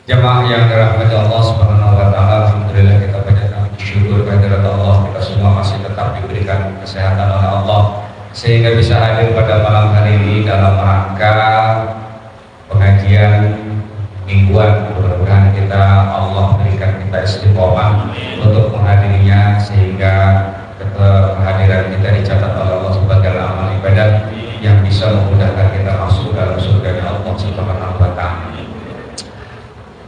Jamaah yang dirahmati Allah Subhanahu wa taala, alhamdulillah kita panjatkan syukur kehadirat Allah, kita semua masih tetap diberikan kesehatan oleh Allah sehingga bisa hadir pada malam hari ini dalam rangka pengajian mingguan. Mudah-mudahan Allah berikan kita istiqomah untuk menghadirinya sehingga kehadiran kita dicatat oleh Allah sebagai amal ibadah yang bisa memudahkan kita masuk dalam surga Allah Subhanahu wa taala.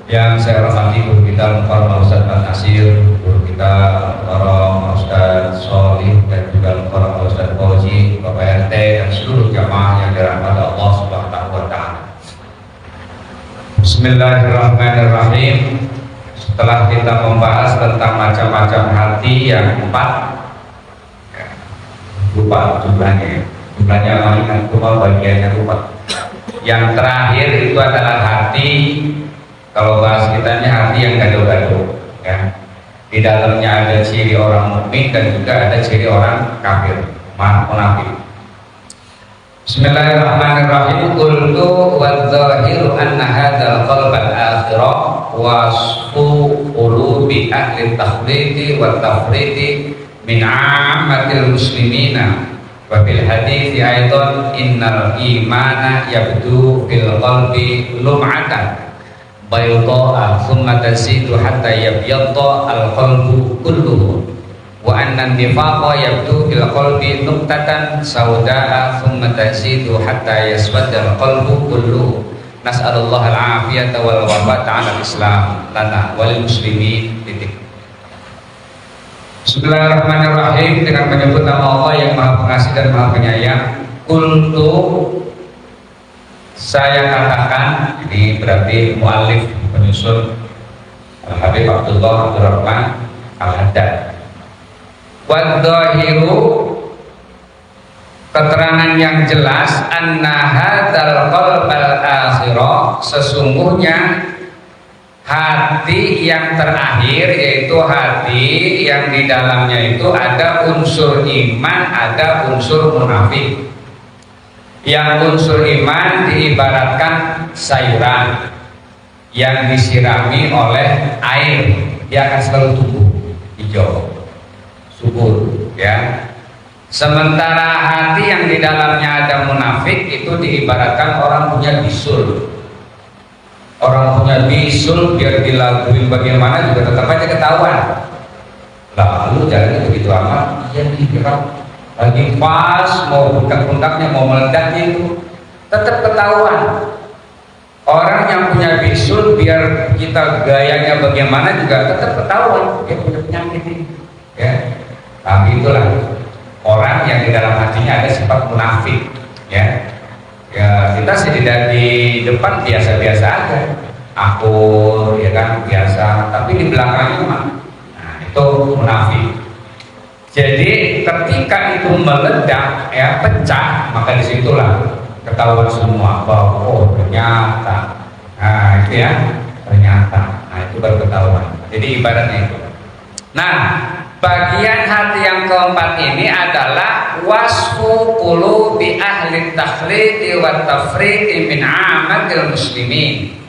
Yang saya hormati guru kita Mukarram Ustaz Nasir, guru kita Mukarram Ustaz Solih, dan juga Mukarram Ustaz Fauzi, Bapak RT, dan seluruh jamaah yang dirahmati Allah Subhanahu wa taala. Bismillahirrahmanirrahim. Setelah kita membahas tentang macam-macam hati yang 4, lupa jumlahnya ingat, cuma bagiannya lupa. Yang terakhir itu adalah hati, kalau bahas kitanya hati yang gaduh-gaduh, ya. Di dalamnya ada ciri orang mukmin dan juga ada ciri orang kafir, munafik. Bismillahirrahmanirrahim. Qultu wadzahiru anna hadzal qalbal akhirah wasfu qulubi ahli takhlidi wa tafridi min 'ammatil muslimina. Wa bil hadithi aidan innal imana yabdu fil qalbi lum'atan bayda'a thumma tazidu hatta yabyadda al-qalbu kulluhu wa anna an-nifaqa yabdu fil qalbi nuqtatan sawda'a thumma tazidu hatta yaswadda al-qalbu kulluhu. Nas'alullah al-afiyata wal wafata 'ala al-islam lana wal muslimin. Bismillahirrahmanirrahim. Dengan menyebut nama Allah yang Maha Pengasih dan Maha Penyayang. Qultu, saya katakan, ini berarti muallif penyusun Al-Habib Abdullah Abdurrahman Al-Haddad. Wadzahiru, keterangan yang jelas, anna hadzal qalbal akhirah, sesungguhnya hati yang terakhir, yaitu hati yang di dalamnya itu ada unsur iman, ada unsur munafik. Yang unsur iman diibaratkan sayuran yang disirami oleh air, dia akan selalu tumbuh hijau, subur, ya. Sementara hati yang di dalamnya ada munafik itu diibaratkan orang punya bisul. Orang punya bisul biar dilaguin bagaimana juga tetap aja ketahuan. Lalu jalannya begitu amat, iya dikira lagi pas mau pundak-pundaknya mau meledaknya itu tetap ketahuan. Orang yang punya bisul biar kita gayanya bagaimana juga tetap ketahuan dia punya penyakit ini, ya. Tapi itulah orang yang di dalam hatinya ada sifat munafik, ya. Ya kita sih di depan biasa-biasa aja, akur, ya kan, biasa. Tapi di belakangnya mah, nah itu munafik. Jadi ketika itu meledak, ya pecah, maka disitulah ketahuan semua bahwa oh ternyata, nah itu ya ternyata, nah itu baru ketahuan. Jadi ibaratnya itu. Nah, bagian hati yang keempat ini adalah wasfu qulubi ahli takhlidi wa tafridi min 'amatil muslimin,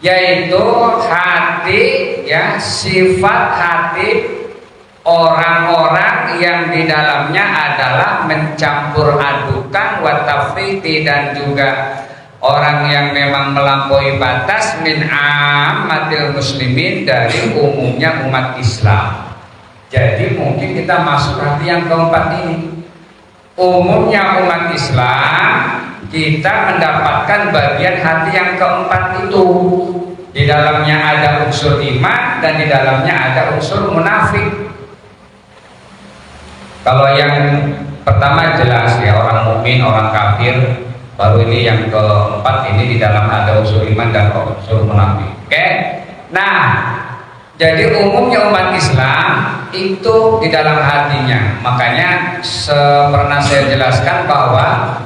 yaitu hati, ya, sifat hati orang-orang yang di dalamnya adalah mencampur adukan wa tafridi, dan juga orang yang memang melampaui batas min 'amatil muslimin, dari umumnya umat Islam. Jadi mungkin kita masuk hati yang keempat ini. Umumnya umat Islam, kita mendapatkan bagian hati yang keempat itu. Di dalamnya ada unsur iman dan di dalamnya ada unsur munafik. Kalau yang pertama jelas ya, orang mukmin, orang kafir. Baru ini yang keempat ini di dalam ada unsur iman dan unsur munafik. Oke? Nah, jadi umumnya umat Islam itu di dalam hatinya. Makanya pernah saya jelaskan bahwa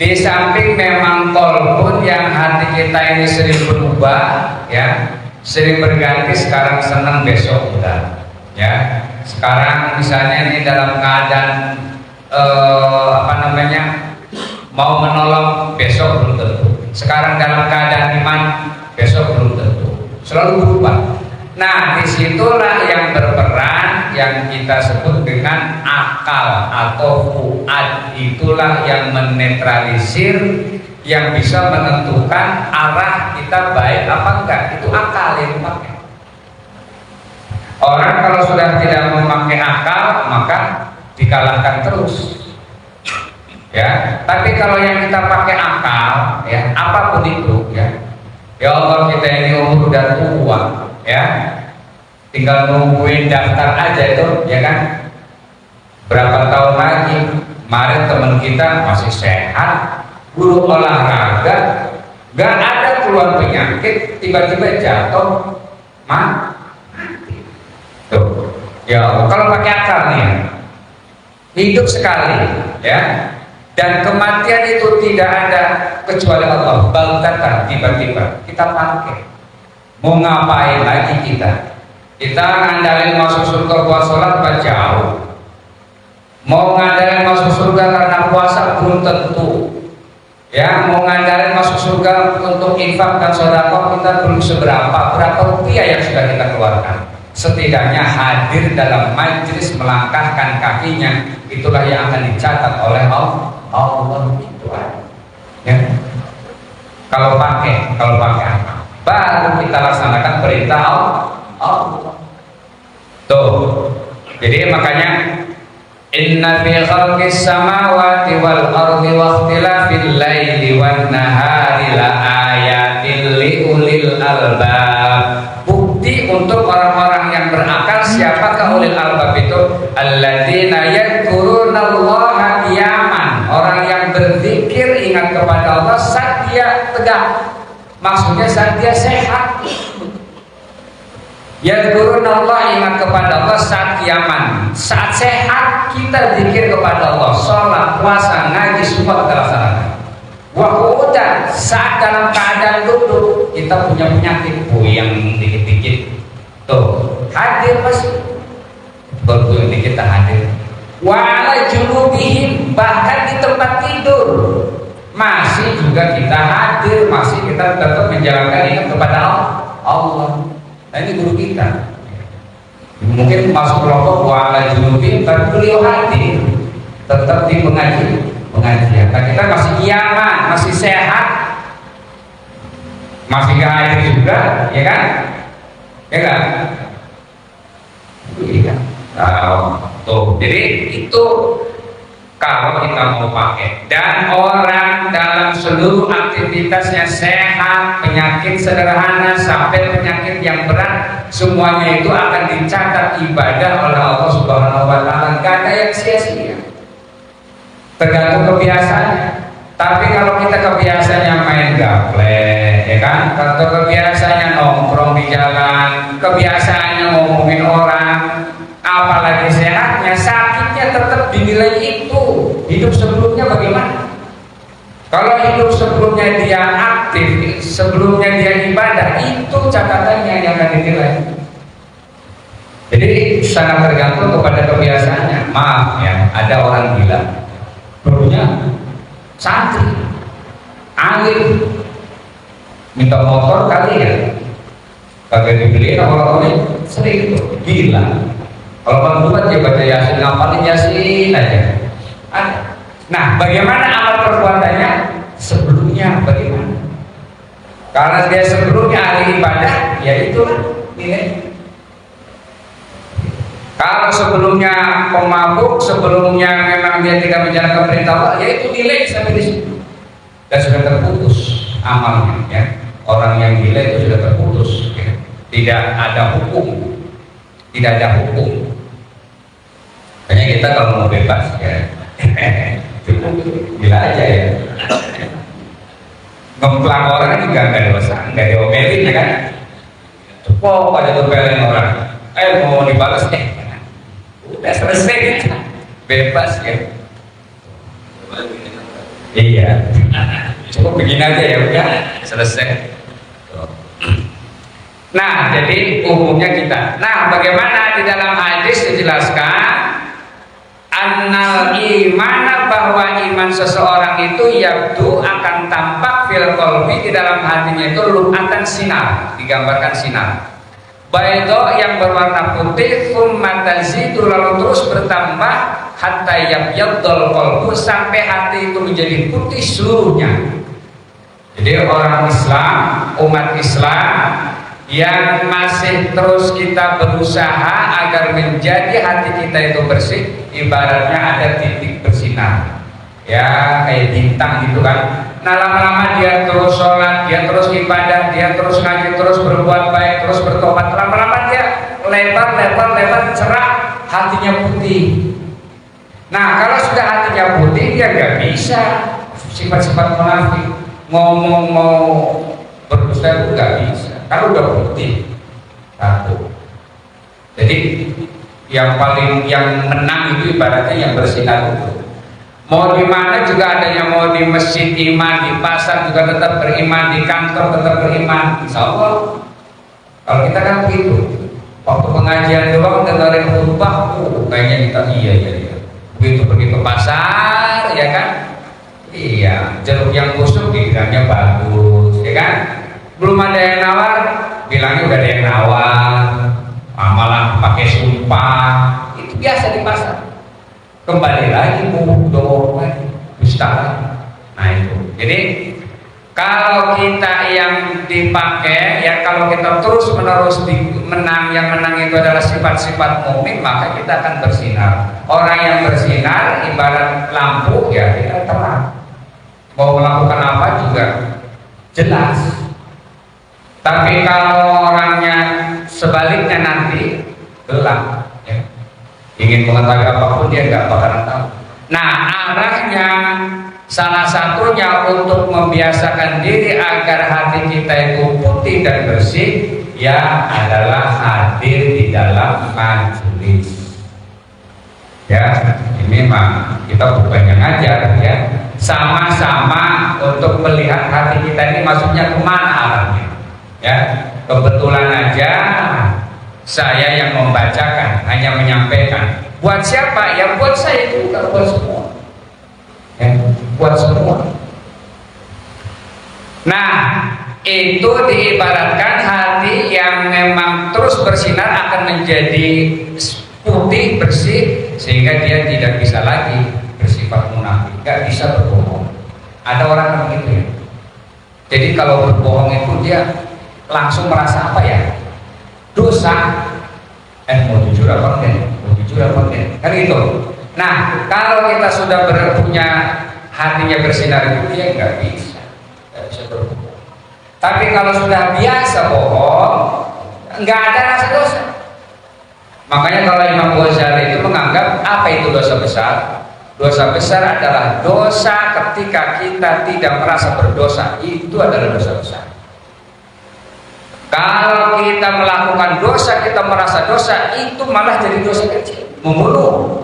di samping memang kolbun yang hati kita ini sering berubah, ya, sering berganti, sekarang senang besok udah, ya. Sekarang misalnya ini dalam keadaan mau menolong, besok belum tentu. Sekarang dalam keadaan iman, besok belum tentu. selalu berubah. Nah, disitulah yang berperan yang kita sebut dengan akal atau fuad. Itulah yang menetralisir, yang bisa menentukan arah kita baik apa enggak. Itu akal yang dipakai. Orang kalau sudah tidak memakai akal, maka dikalahkan terus. Ya, tapi kalau yang kita pakai akal, ya apapun itu, ya Allah kita ini umur udah tua, ya tinggal nungguin daftar aja itu, ya kan? Berapa tahun lagi? Kemarin teman kita masih sehat, guru olahraga, gak ada keluar penyakit, tiba-tiba jatuh, mati. Tuh, ya kalau pakai akal nih, ya, hidup sekali, ya. Dan kematian itu tidak ada kecuali Allah. Baltatan, tiba-tiba kita pakai. Mau ngapain lagi kita? Kita ngandalin masuk surga buat sholat jauh. Mau ngandalin masuk surga karena puasa belum tentu. Ya, mau ngandalin masuk surga untuk infak dan sedekah kita belum seberapa. Berapa rupiah yang sudah kita keluarkan? Setidaknya hadir dalam majelis melangkahkan kakinya, itulah yang akan dicatat oleh Allah itu aja. Ya. Kalau pakai baru kita laksanakan perintah Allah. Tuh. Jadi makanya inna fi khalqis samawati wal ardi wa ikhtilafil laili wan nahari la ayatil liulil albab. Bukti untuk orang-orang yang berakal. Siapakah ulil albab itu? Alladzina yadhkurunallaha qiyaman. Orang yang berzikir ingat kepada Allah saat dia tegak. Maksudnya saat dia sehat. Yadhkurunallaha, ingat kepada Allah saat qiyaman. Saat sehat kita zikir kepada Allah. Sholat, puasa, ngaji semua kita laksanakan. Wakudan, saat dalam keadaan duduk kita punya penyakit yang dikit-dikit, tuh hadir masih berbulan dikit kita hadir. Wala junubihim, bahkan di tempat tidur masih juga kita hadir, masih kita tetap menjalankan ingat kepada Allah. Nah ini guru kita. Mungkin masuk kelompok wala junubihim, tapi beliau hadir tetap di pengajian. Nah, kita masih kiamat, masih sehat, masih gak hadir juga, ya kan? Ya kan? Iya. Tuh, jadi itu kalau kita mau pakai. Dan orang dalam seluruh aktivitasnya sehat, penyakit sederhana sampai penyakit yang berat, semuanya itu akan dicatat ibadah oleh Allah Subhanahu Wa Taala. Gak ada yang sia-sia. Tergantung kebiasaannya. Tapi kalau kita kebiasaannya main gaple, ya kan? Kalau kebiasaannya nongkrong di jalan, kebiasaannya ngomongin orang, apalagi sehatnya, sakitnya tetap dinilai itu. Hidup sebelumnya bagaimana? Kalau hidup sebelumnya dia aktif, sebelumnya dia ibadah, itu catatannya yang akan dinilai. Jadi sangat tergantung kepada kebiasaannya. Maaf ya, ada orang bilang dulunya santri alim minta motor kali ya kagak dibeliin orang-orang sering itu bilang kalau bang dia baca yasin, ngapalin yasin aja ada. Nah bagaimana amal perbuatannya sebelumnya bagaimana? Karena dia sebelumnya ahli ibadah, ya itulah nilai. Kalau sebelumnya pemabuk, sebelumnya memang dia tidak menjalankan perintah Allah, ya itu nilai sampai di situ. Dan sudah terputus amalnya, ya. Orang yang gila itu sudah terputus, ya. Tidak ada hukum, tidak ada hukum. Hanya kita kalau mau bebas, ya, gila aja ya. Ngemplak orang juga nggak dosa, nggak diomelin, ya kan? Cukup pada topelin orang. Mau dibalas udah selesai gitu. Bebas ya. Iya. Cukup begini aja ya udah selesai. Nah, jadi umumnya kita. Nah, bagaimana di dalam hadis dijelaskan annal imana, bahwa iman seseorang itu yabdu akan tampak fil qalbi, di dalam hatinya itu lum'atan sinar, digambarkan sinar. Baydo yang berwarna putih, tsumma tazidu, lalu terus bertambah hatta yabyadul qalbu, sampai hati itu menjadi putih seluruhnya. Jadi orang Islam, umat Islam yang masih terus kita berusaha agar menjadi hati kita itu bersih, ibaratnya ada titik bersinar. Ya kayak bintang gitu kan. Nah lama-lama dia terus sholat, dia terus ibadah, dia terus ngaji, terus berbuat baik, terus bertobat. Lama-lama dia lebar, cerah, hatinya putih. Nah kalau sudah hatinya putih, dia nggak bisa sifat-sifat munafik. Ngomong mau berdusta itu nggak bisa. Kalau udah putih, satu. Jadi yang menang itu ibaratnya yang bersinar itu. Mau di mana juga adanya, mau di masjid iman, di pasar juga tetap beriman, di kantor tetap beriman. Insya Allah. Kalau kita kan begitu, waktu pengajian doang dengerin khutbah, kayaknya kita iya. Begitu pergi ke pasar, ya kan? Iya, jeruk yang busuk dibilangnya bagus, ya kan? Belum ada yang nawar, bilangnya udah ada yang nawar, malah pakai sumpah. Itu biasa di pasar. Kembali lagi bodoh lagi, dusta. Nah itu. Jadi kalau kita yang dipakai, ya kalau kita terus menerus yang menang itu adalah sifat-sifat mukmin, maka kita akan bersinar. Orang yang bersinar ibarat lampu, ya kita terang. Mau melakukan apa juga jelas. Tapi kalau orangnya sebaliknya nanti gelap. Ingin mengetahui apapun dia nggak bakalan tahu. Nah arahnya salah satunya untuk membiasakan diri agar hati kita itu putih dan bersih, ya adalah hadir di dalam majelis. Ya ini mah kita bukannya ngajar ya, sama-sama untuk melihat hati kita ini maksudnya kemana arahnya. Ya kebetulan aja saya yang membacakan, hanya menyampaikan. Buat siapa? Ya buat saya juga, buat semua. Ya, buat semua. Nah, itu diibaratkan hati yang memang terus bersinar akan menjadi putih, bersih, sehingga dia tidak bisa lagi bersifat munafik, gak bisa berbohong. Ada orang yang begitu ya. Jadi kalau berbohong itu dia langsung merasa apa ya? Dosa. Mau jujur apa enggak? Kan gitu. Nah kalau kita sudah punya hatinya bersinar itu, dia nggak bisa berbohong. Tapi kalau sudah biasa bohong, nggak ada rasa dosa. Makanya kalau Imam Ghazali itu menganggap apa itu dosa besar? Dosa besar adalah dosa ketika kita tidak merasa berdosa, itu adalah dosa besar. Kalau kita melakukan dosa, kita merasa dosa, itu malah jadi dosa kecil, membunuh,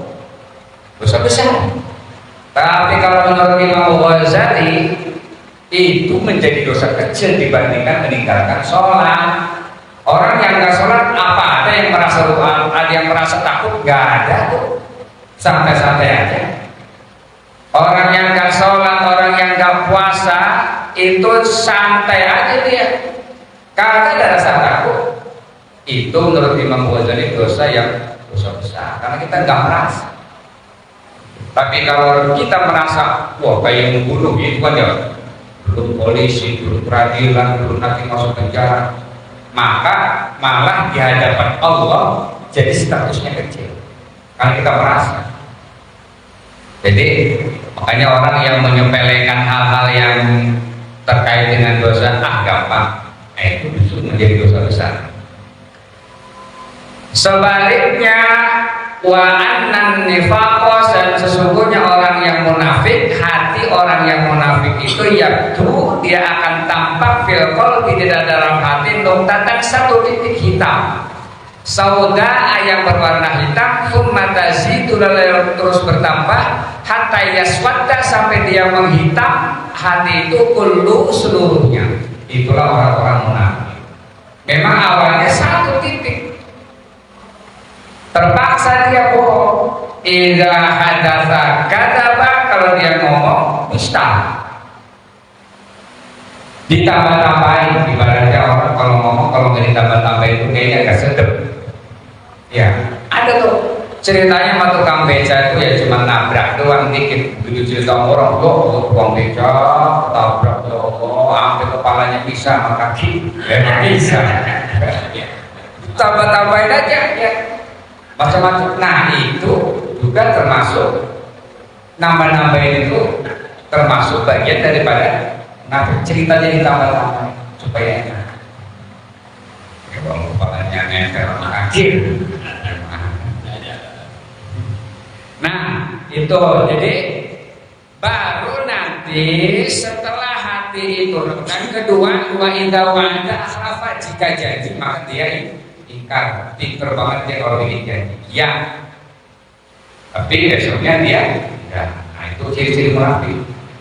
dosa besar. Tapi kalau menurut Imam Ghazali, itu menjadi dosa kecil dibandingkan meninggalkan sholat. Orang yang nggak sholat, apa ada yang merasa ada yang merasa takut? Nggak ada tuh, santai-santai aja. Orang yang nggak sholat, orang yang nggak puasa, itu santai aja dia. Kagak ada rasa takut. Itu menurut Imam Ghazali dosa yang dosa besar, karena kita nggak merasa. Tapi kalau kita merasa, wah kayak membunuh itu kan ya, belum polisi, belum peradilan, belum nanti masuk penjara, maka malah di hadapan Allah jadi statusnya kecil, karena kita merasa. Jadi makanya orang yang menyepelekan hal-hal yang terkait dengan dosa, gampang. Itu justru menjadi dosa besar. Sebaliknya, wa annan nifaqos, dan sesungguhnya orang yang munafik, hati orang yang munafik itu yaitu dia akan tampak fil qalbi, di dalam hati nuktatan, satu titik hitam, sauda yang berwarna hitam, tsumma tazidu, lalu terus bertambah hatta yaswadda, sampai dia menghitam hati itu kullu, seluruhnya. Itulah orang-orang munafik. Memang awalnya satu titik, terpaksa dia bohong. Idza hadatsa kadzaba, kalau dia ngomong dusta. ditambah-tambahin. Ibaratnya orang kalau ngomong kalau nggak ditambah-tambahin itu kayaknya agak sedep. Ya, ada tuh ceritanya sama tukang beca itu ya cuma nabrak doang dikit. Begitu cerita orang, tukang beca tabrak ya Allah, sampai kepalanya bisa sama kaki, ya bisa. Tambah-tambahin aja ya, macam-macam. Nah itu juga termasuk nambah-nambahin itu termasuk bagian daripada ceritanya ditambah-tambahin supaya enak. Kalau kepalanya nempel sama kaki. Nah itu jadi baru nanti setelah hati itu dan kedua wa idza wa'ada akhlafa, jika janji maka dia ingkar. Pinter banget dia kalau bikin janji ya tapi besoknya dia ya. Nah itu ciri-ciri munafik.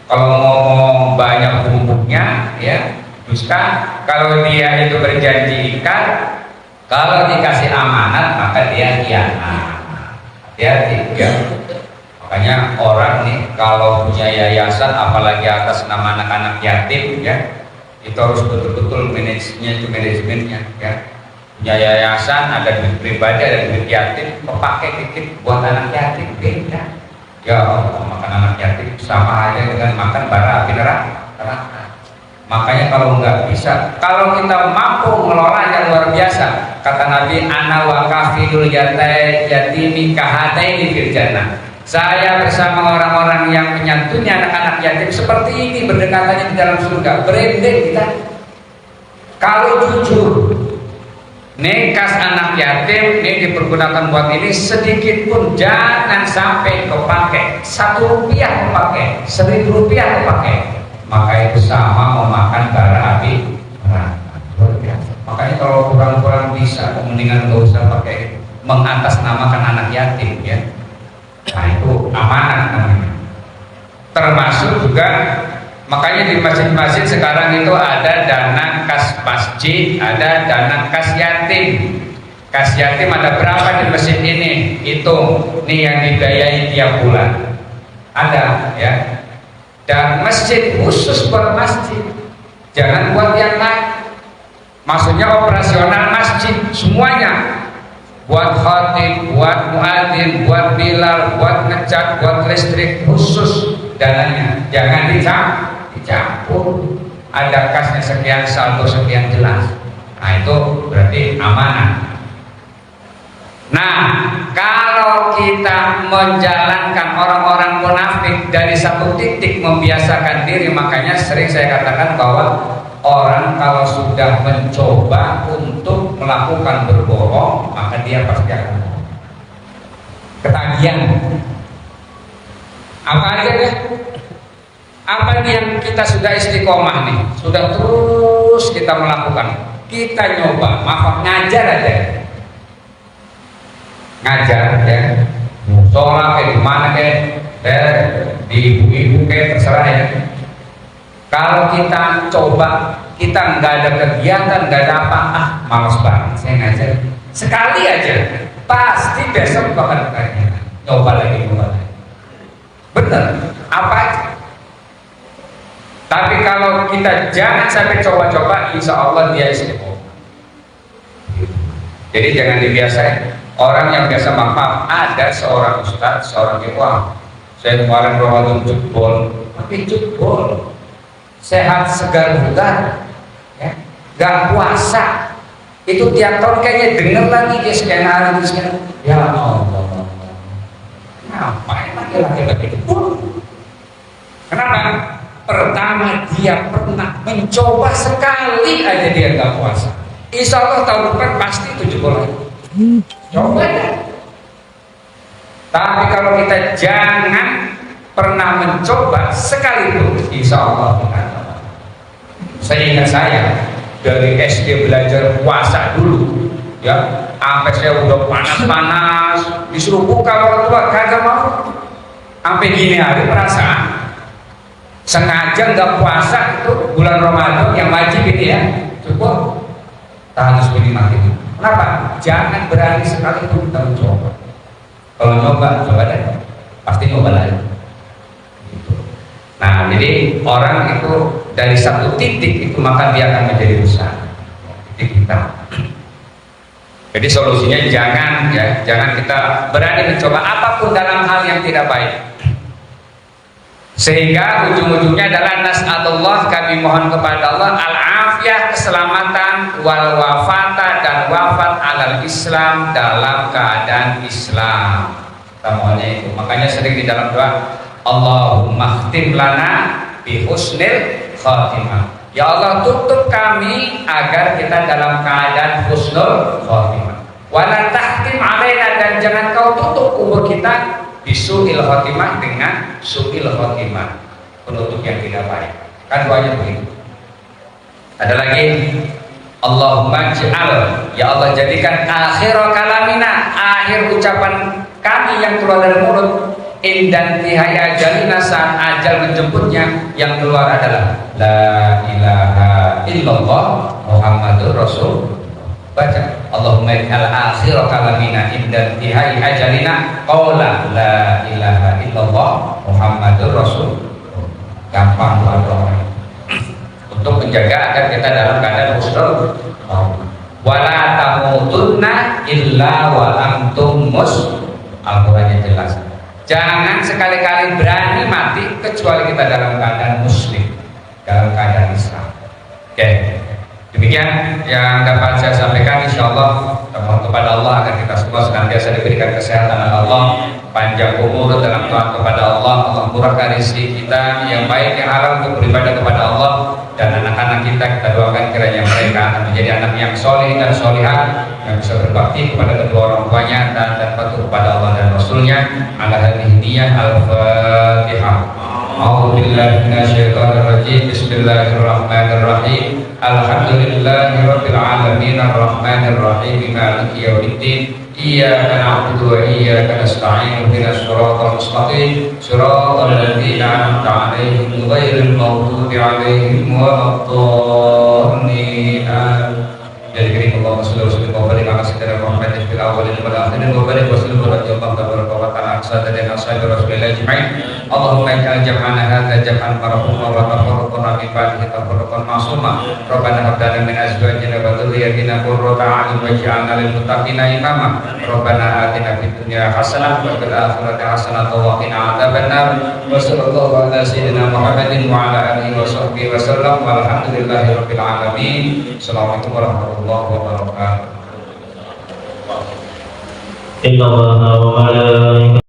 Kalau ngomong banyak bumbunya ya dusta. Kalau dia itu berjanji ingkar, kalau dikasih amanat maka dia khianat. Hati-hati ya. Makanya orang nih kalau punya yayasan apalagi atas nama anak-anak yatim ya, itu harus betul-betul manajemennya ya. Punya yayasan ada duit pribadi ada duit yatim, kepakai dikit buat anak yatim beda. Ya Allah, makan anak yatim sama aja dengan makan bara api neraka. Makanya kalau nggak bisa, kalau kita mampu mengelolanya luar biasa, kata Nabi, ana wa kafilul yatimi kahataini fil jannah. Saya bersama orang-orang yang menyantuni anak-anak yatim seperti ini berdekatannya di dalam surga. Berendeng kita. Kalau jujur, nekas anak yatim ini dipergunakan buat ini sedikit pun jangan sampai kepake. 1 rupiah kepake, 1.000 rupiah kepake. Maka itu sama memakan bara api neraka. Makanya kalau kurang-kurang bisa, mendingan nggak usah pakai mengatasnamakan anak yatim ya. Nah itu amanah namanya. Termasuk juga makanya di masjid-masjid sekarang itu ada dana kas masjid, ada dana kas yatim. Kas yatim ada berapa di masjid ini? Hitung nih yang dibiayai tiap bulan. Ada ya. Dan masjid khusus buat masjid, jangan buat yang lain. Maksudnya operasional masjid semuanya, buat khatib, buat muadzin, buat bilal, buat ngecat, buat listrik khusus dananya. Jangan dicampur. Ada kasnya sekian, saldo sekian jelas. Nah itu berarti amanah. Nah, kalau kita menjalankan orang-orang munafik dari satu titik membiasakan diri, makanya sering saya katakan bahwa orang kalau sudah mencoba untuk melakukan berbohong, maka dia pasti akan ketagihan. Apa aja deh? Apa nih yang kita sudah istiqomah nih, sudah terus kita melakukan, kita nyoba, maaf ngajar aja. Ngajar ya, sholat kayak gimana kayak di ibu-ibu kayak terserah ya. Kalau kita coba, kita nggak ada kegiatan, nggak ada apa, malas banget saya ngajar. Sekali aja, pasti besok bakal kayak nyoba lagi. Bener, apa aja. Tapi kalau kita jangan sampai coba-coba, insya Allah dia istiqomah. Jadi jangan dibiasain. Orang yang biasa maaf, ada seorang ustaz, seorang ikhwan. Saya kemarin Ramadan jebol, tapi jebol, sehat segar bugar, ya, gak puasa. Itu tiap tahun kayaknya denger lagi dia sekian hari sekian. Ya Allah, ngapain lagi laki-laki jebol? Kenapa? Pertama dia pernah mencoba sekali aja dia gak puasa. Insya Allah tahun depan pasti itu jebol lagi. Coba deh. Tapi kalau kita jangan pernah mencoba sekalipun, insya Allah kita. Saya ingat saya dari SD belajar puasa dulu, ya, sampai saya udah panas-panas, disuruh buka orang tua kagak mau. Sampai gini hari perasaan sengaja nggak puasa itu bulan Ramadan yang wajib ini ya, cukup tahan sebini mati. Kenapa? Jangan berani sekali pun kita mencoba. Kalau coba deh, pasti nyoba lagi. Nah, jadi orang itu dari satu titik itu, maka dia akan menjadi besar. Titik kita. Jadi solusinya jangan kita berani mencoba apapun dalam hal yang tidak baik. Sehingga ujung-ujungnya adalah nas'alullah, kami mohon kepada Allah al-afiyah, keselamatan, wal wafata, dan wafat alal Islam, dalam keadaan Islam. Kita mohonnya itu. Makanya sering di dalam doa, Allahumma khtim lana bi husnil khatimah. Ya Allah, tutup kami agar kita dalam keadaan husnul khatimah. Wala tahtim alaina, dan jangan kau tutup umur kita bisu'il khatimah, dengan su'il khatimah, penutup yang tidak baik. Kan doanya begitu. Ada lagi, Allahumma ja'al, ya Allah jadikan akhir kalamina, akhir ucapan kami yang keluar dari mulut, indan tihai ajalina, saat ajal menjemputnya, yang keluar adalah la ilaha illallah Muhammadur Rasul. Baca Allahumma ij'al akhir kalamina indan tihai ajalina qawla la ilaha illallah Muhammadur Rasul. Gampang doa untuk menjaga agar kita dalam keadaan husnul wala tamutunna illa wa antum muslimun. Al-Qur'annya jelas. Jangan sekali-kali berani mati kecuali kita dalam keadaan muslim, dalam keadaan Islam. Oke. Demikian yang dapat saya sampaikan. Insyaallah kita mohon kepada Allah agar kita semua senantiasa diberikan kesehatan oleh Allah, panjang umur dalam taat kepada Allah, Allah murahkan rezeki kita yang baik yang halal untuk beribadah kepada Allah, dan anak-anak kita doakan kiranya mereka akan menjadi anak yang soleh dan solihah, yang bisa berbakti kepada kedua orang tuanya dan patuh kepada Allah dan Rasulnya. Ala hadhihi niyyah al-Fatihah. A'udzu billahi minasyaitonir rajim. Bismillahirrahmanirrahim. Alhamdulillahirabbil alamin arrahmanir rahim maliki yaumiddin. Iyyaka na'budu wa iyyaka nasta'in. Ihdinas shiratal mustaqim. Shiratal ladzina an'amta 'alaihim ghairil maghdubi 'alaihim waladdallin. Jadi kini Allah Rasulullah kembali makasih dari Muhammad fil awalin wal akhirin wa barik wa sallim ala tabaraka wa ta'ala asada dan ashabi Rasulillah ajma'in. Allahumma ij'al jam'ana hadza jam'an marhuma wa tafarraqna min ba'dihi tafarraqan ma'suma. Rabbana hab lana min azwajina wa dhurriyyatina qurrata a'yun waj'alna lil muttaqina imama. Rabbana atina fid dunya hasanah wa fil akhirati hasanah wa qina adzabannar. Wa sallallahu ala sayyidina Muhammadin wa ala alihi wa sahbihi wa sallam. Walhamdulillahi rabbil alamin. Assalamualaikum warahmatullahi wabarakatuh. Inna Allaha wa malaikatahu